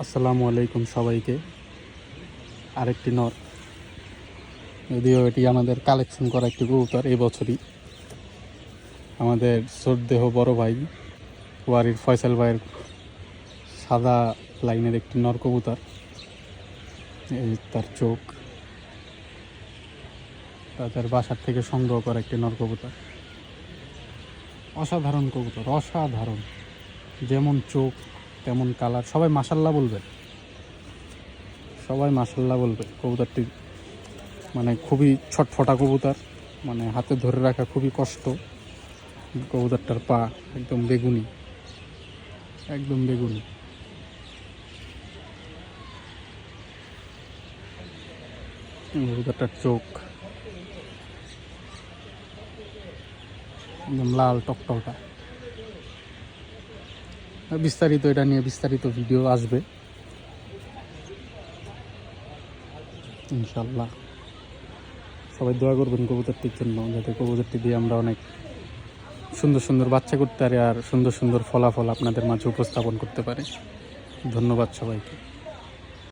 আসসালামু আলাইকুম সবাইকে। আরেকটি নর, যদিও এটি আমাদের কালেকশন করা একটি কবুতর। এই বছরই আমাদের শ্রদ্ধেহ বড় ভাই ওয়ারির ফয়সাল ভাইয়ের সাদা লাইনের একটি নর কবুতর। এই তার চোখ, তাদের বাসার থেকে সংগ্রহ করা একটি নর কবুতর। অসাধারণ কবুতর, অসাধারণ। যেমন চোখ তেমন কালার। সবাই মাশাল্লাহ বলবে, সবাই মাশাল্লাহ বলবে। কবুতরটি মানে খুবই ছটফটা কবুতর, মানে হাতে ধরে রাখা খুবই কষ্ট। কবুতরটার পা একদম বেগুনি, একদম বেগুনি। কবুতরটার চোখ একদম লাল টকটকা। বিস্তারিত এটা নিয়ে বিস্তারিত ভিডিও আসবে ইনশাল্লাহ। সবাই দোয়া করবেন কবুতরটির জন্য, যাতে কবুতরটি দিয়ে আমরা অনেক সুন্দর সুন্দর বাচ্চা করতে পারি আর সুন্দর সুন্দর ফলাফল আপনাদের মাঝে উপস্থাপন করতে পারি। ধন্যবাদ সবাইকে।